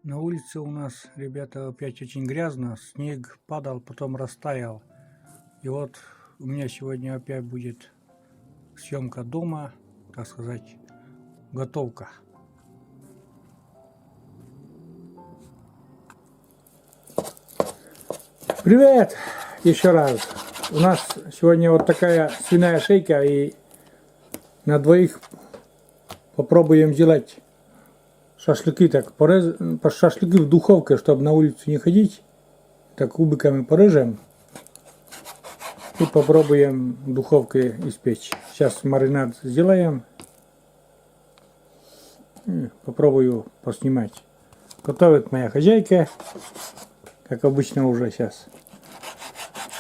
На улице у нас, ребята, опять очень грязно. Снег падал, потом растаял. И вот у меня сегодня опять будет съемка дома, так сказать, готовка. Привет! Еще раз. У нас сегодня вот такая свиная шейка, и на двоих попробуем сделать шашлыки, так шашлыки в духовке, чтобы на улицу не ходить. Так кубиками порежем и попробуем в духовке испечь. Сейчас маринад сделаем. И попробую поснимать. Готовит моя хозяйка, как обычно уже сейчас.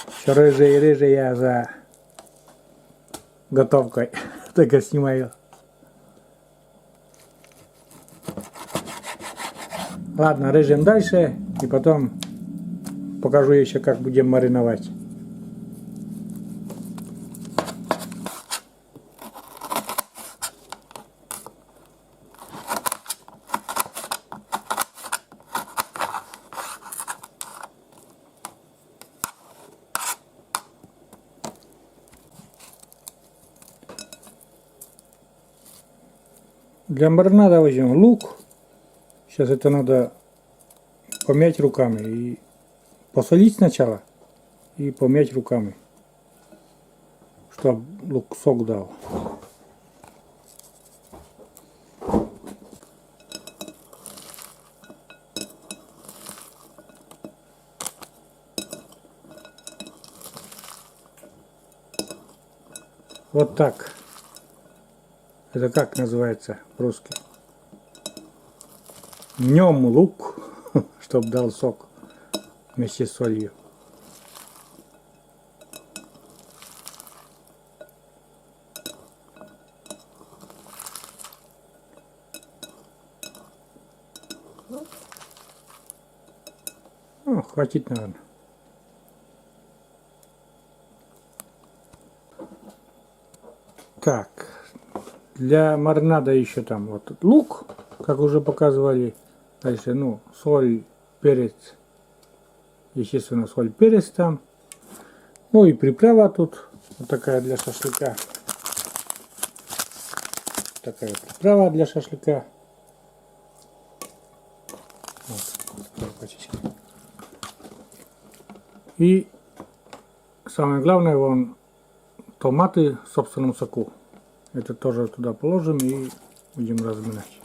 Все реже и реже я за готовкой. Так я снимаю. Ладно, режем дальше и потом покажу еще, как будем мариновать. Для маринада возьмем лук. Сейчас это надо помять руками и посолить сначала и помять руками, чтобы лук сок дал. Вот так. Это как называется по-русски? Мнем лук, чтобы дал сок вместе с солью. Ну, хватит, наверное. Так, для маринада еще там вот лук, как уже показывали. Дальше, ну, соль, перец, естественно, соль, перец там. Ну и приправа тут, вот такая для шашлыка. Такая приправа для шашлыка. Вот. И самое главное, вон, томаты в собственном соку. Это тоже туда положим и будем разминать.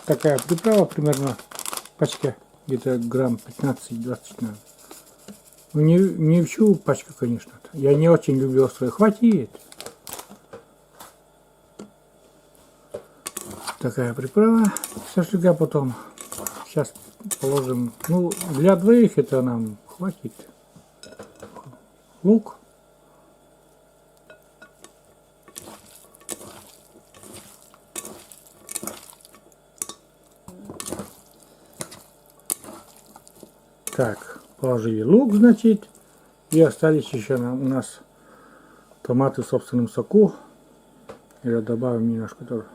Такая приправа примерно, пачка где-то грамм 15-20, наверное. Ну, не всю пачку, конечно. Я не очень люблю острое. Хватит. Такая приправа шашлыка потом. Сейчас положим. Ну, для двоих это нам хватит. Лук. Так, положили лук, значит, и остались еще у нас томаты в собственном соку. Я добавим немножко тоже.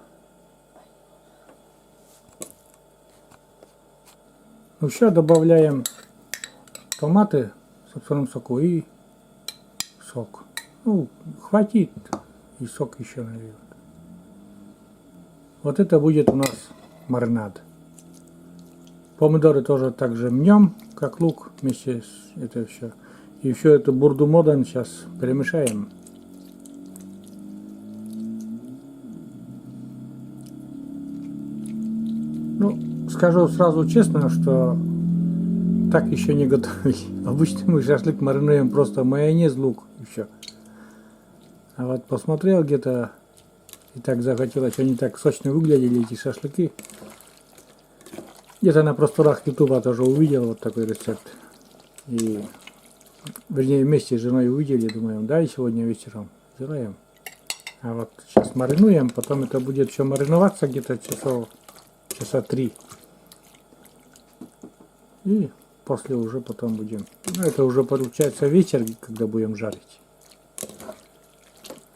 Ну все, добавляем томаты в собственном соку и сок. Ну, хватит, и сок еще нальет. Вот это будет у нас маринад. Помидоры тоже также мнем, как лук, вместе с это все. И все это бурду модан сейчас перемешаем. Ну, скажу сразу честно, что так еще не готовили. Обычно мы шашлык маринуем просто майонез, лук и все. А вот посмотрел где-то и так захотелось, они так сочно выглядели, эти шашлыки. Где-то на просторах ютуба тоже увидел вот такой рецепт. И, вернее, вместе с женой увидели, думаем, да, и сегодня вечером сделаем. А вот сейчас маринуем, потом это будет все мариноваться где-то часа 3. И после уже потом будем. Ну, это уже получается вечер, когда будем жарить.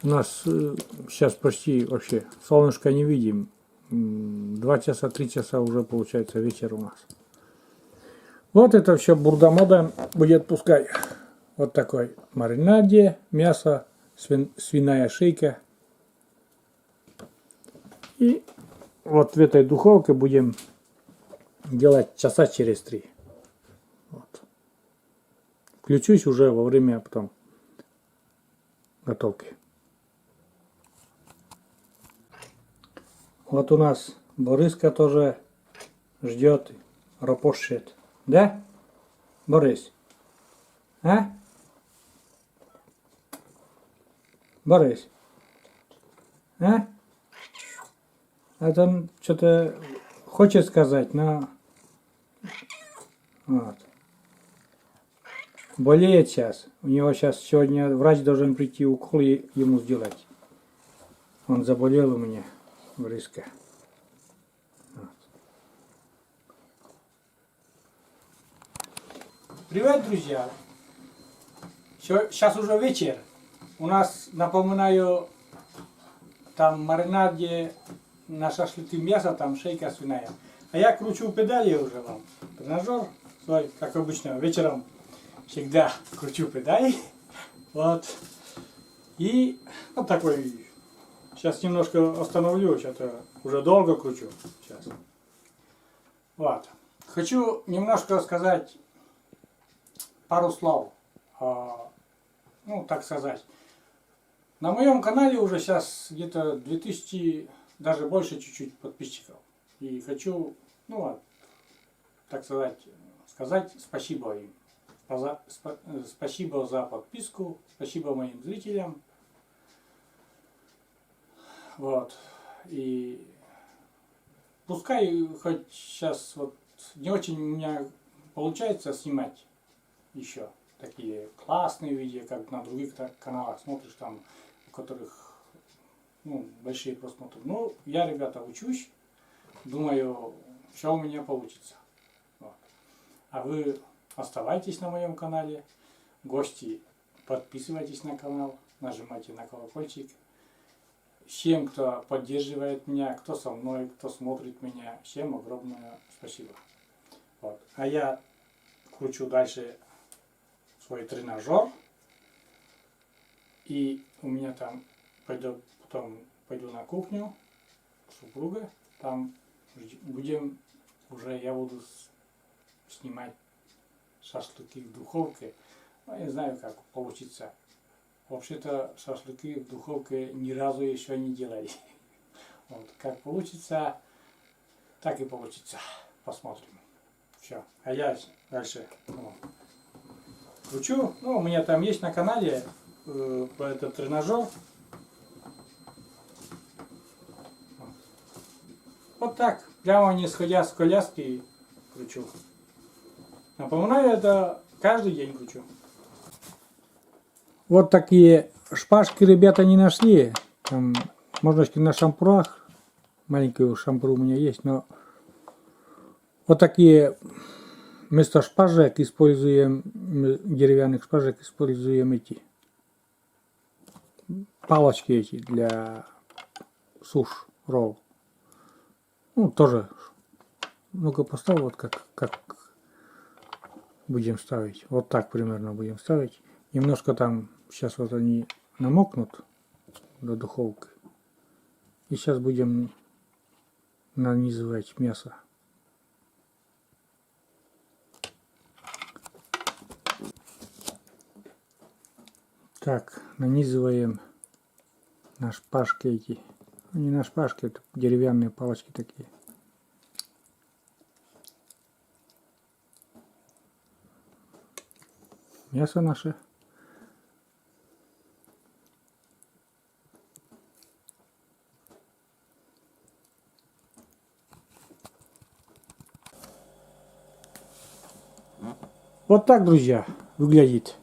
У нас сейчас почти вообще солнышко не видим. 2 часа, 3 часа уже получается вечер у нас. Вот это все бурда-мода будет пускай. Вот такой маринаде, мясо, свиная шейка. И вот в этой духовке будем делать часа через 3. Вот. Включусь уже во время потом готовки. Вот у нас Бориска тоже ждет, ропощет. Да, Борис? А? Борис? А? Это он что-то хочет сказать, но... Вот. Болеет сейчас. У него сейчас сегодня врач должен прийти укол ему сделать. Он заболел у меня, Бориска. Вот. Привет, друзья! Сейчас уже вечер. У нас, напоминаю, там маринаде на шашлыки мясо, там шейка свиная. А я кручу педали уже вам. Тренажер свой, как обычно, вечером всегда кручу педали. Вот. И вот такой. Сейчас немножко остановлю, что-то уже долго кручу. Сейчас. Вот. Хочу немножко сказать пару слов. Ну, так сказать. На моем канале уже сейчас где-то 2000, даже больше чуть-чуть подписчиков. И хочу, ну вот, так сказать спасибо им. Спасибо за подписку, спасибо моим зрителям. Вот. И пускай хоть сейчас вот не очень у меня получается снимать еще такие классные видео, как на других каналах смотришь, там, у которых большие просмотры. Ну, я, ребята, учусь, думаю, все у меня получится. Вот. А вы оставайтесь на моем канале, гости, подписывайтесь на канал, нажимайте на колокольчик. Всем, кто поддерживает меня, кто со мной, кто смотрит меня, всем огромное спасибо. Вот. А я кручу дальше свой тренажер. И у меня там потом пойду на кухню супруга. Там я буду снимать шашлыки в духовке. Ну, я не знаю, как получится. Вообще-то шашлыки в духовке ни разу еще не делали. Вот, как получится, так и получится. Посмотрим. Все. А я дальше кручу. Ну, у меня там есть на канале этот тренажер. Вот так, прямо не сходя с коляски кручу. Напоминаю, это каждый день кручу. Вот такие шпажки ребята не нашли. Там, можно сказать, на шампурах. Маленький шампур у меня есть, но вот такие вместо шпажек используем, деревянных шпажек используем эти палочки эти для суш, ролл. Ну, тоже. Ну-ка поставь, вот как будем ставить. Вот так примерно будем ставить. Немножко там, сейчас вот они намокнут до духовки. И сейчас будем нанизывать мясо. Так, нанизываем на шпажки эти. Не на шпажки, это деревянные палочки такие. Мясо наше. Вот так, друзья, выглядит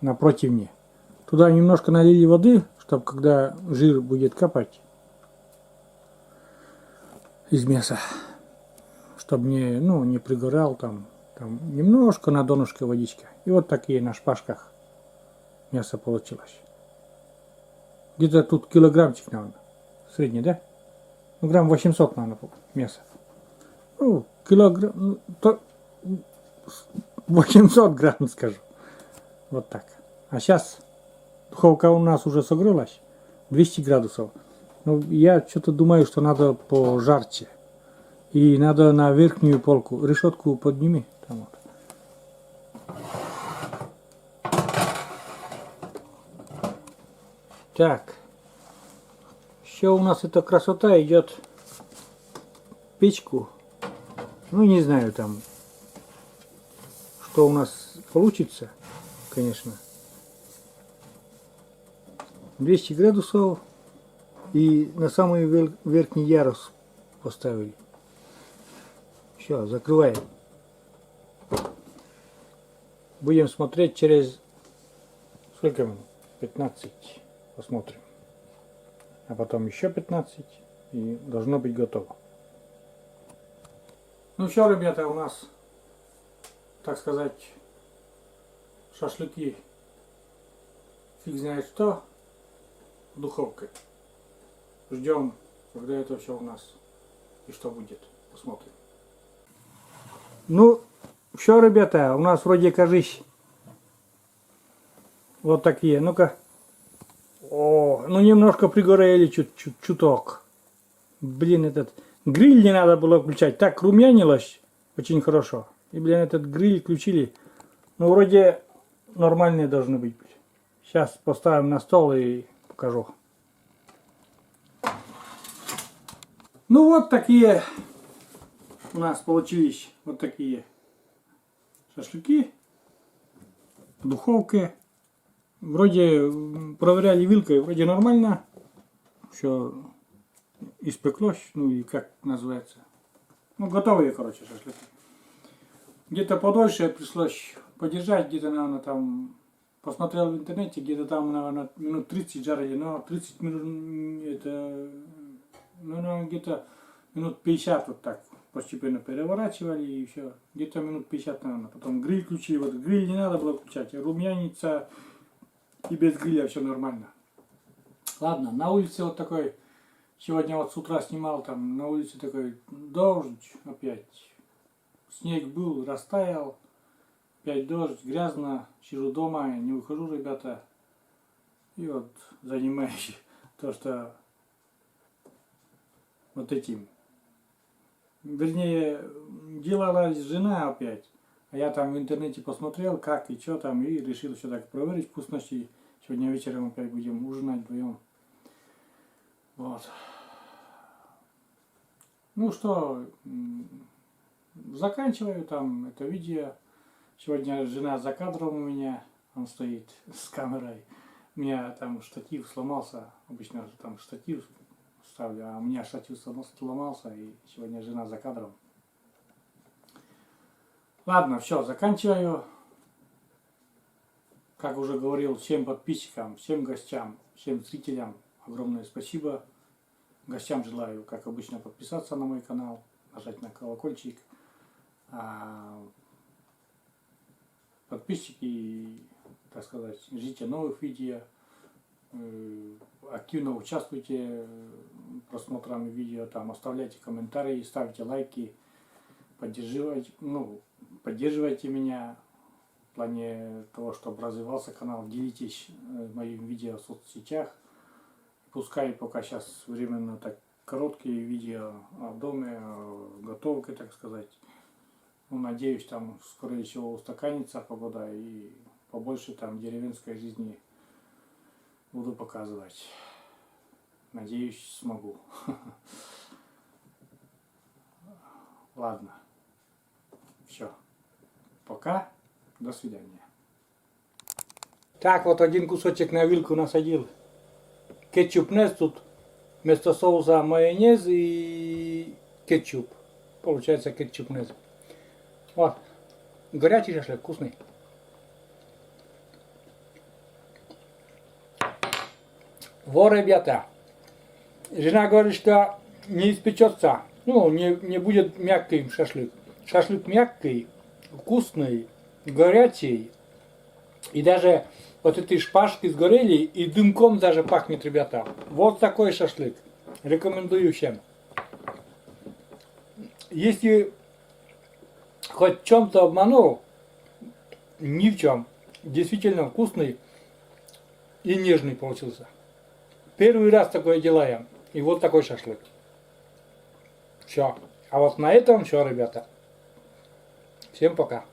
на противне. Туда немножко налили воды, чтобы когда жир будет капать из мяса, чтобы не пригорал там немножко на донышке водичка. И вот такие на шпажках мясо получилось. Где-то тут килограммчик, наверное, средний, да? Ну, грамм 800, наверное, мяса. Ну, килограмм, 800 грамм, скажу. Вот так. А сейчас духовка у нас уже согрелась, 200 градусов. Ну, я что-то думаю, что надо пожарче. И надо на верхнюю полку, решетку подними. Там вот. Так. Еще у нас эта красота идет в печку. Ну, не знаю там, что у нас получится, конечно. 200 градусов и на самый верхний ярус поставили. Все, закрываем. Будем смотреть через сколько минут? 15. Посмотрим. А потом еще 15 и должно быть готово. Ну все, ребята, у нас, так сказать, шашлыки фиг знает что духовкой. Ждем, когда это все у нас и что будет. Посмотрим. Ну, все, ребята, у нас вроде, кажись, вот такие. Ну-ка. О, ну немножко пригорели чуток. Блин, этот гриль не надо было включать. Так румянилось очень хорошо. И, блин, этот гриль включили. Ну, вроде нормальные должны быть. Сейчас поставим на стол и покажу. Ну, вот такие у нас получились. Вот такие шашлыки в духовке. Вроде проверяли вилкой, вроде нормально. Все испеклось, ну и как называется. Ну, готовые, короче, шашлыки. Где-то подольше пришлось подержать, где-то, наверное, там, посмотрел в интернете, где-то там, наверное, минут 30 жарили, но 30 минут, это, ну, наверное, где-то минут 50 вот так постепенно переворачивали и все. Где-то минут 50, наверное. Потом гриль включили, вот гриль не надо было включать, румянится. И без гриля все нормально. Ладно, на улице вот такой, сегодня вот с утра снимал, там на улице такой дождь опять. Снег был, растаял, опять дождь, грязно, сижу дома, не выхожу, ребята. И вот занимаюсь то, что вот этим. Вернее, делалась жена опять. А я там в интернете посмотрел, как и что там, и решил все так проверить вкусности. Сегодня вечером опять будем ужинать вдвоем. Вот. Ну что, заканчиваю там это видео. Сегодня жена за кадром у меня, он стоит с камерой. У меня там штатив сломался, обычно там штатив ставлю, а у меня штатив сломался, и сегодня жена за кадром. Ладно, все, заканчиваю. Как уже говорил, всем подписчикам, всем гостям, всем зрителям огромное спасибо. Гостям желаю, как обычно, подписаться на мой канал, нажать на колокольчик. Подписчики, так сказать, ждите новых видео. Активно участвуйте в просмотре видео, там оставляйте комментарии, ставьте лайки, поддерживайте меня в плане того, чтобы развивался канал, делитесь моим видео в соцсетях. Пускай пока сейчас временно так короткие видео о доме, о готовке, так сказать. Ну, надеюсь, там скорее всего устаканится погода и побольше там деревенской жизни буду показывать. Надеюсь, смогу. Ладно. Все. Пока. До свидания. Так, вот один кусочек на вилку насадил. Кетчуп-нез тут. Вместо соуса майонез и кетчуп. Получается кетчуп-нез. Вот. Горячий шашлык, вкусный. Вот, ребята, жена говорит, что не испечется, ну, не будет мягкий шашлык. Шашлык мягкий, вкусный, горячий. И даже вот эти шпажки сгорели, и дымком даже пахнет, ребята. Вот такой шашлык. Рекомендую всем. Если хоть в чем-то обманул, ни в чем. Действительно вкусный и нежный получился. Первый раз такое делаем. И вот такой шашлык. Все. А вот на этом все, ребята. Всем пока.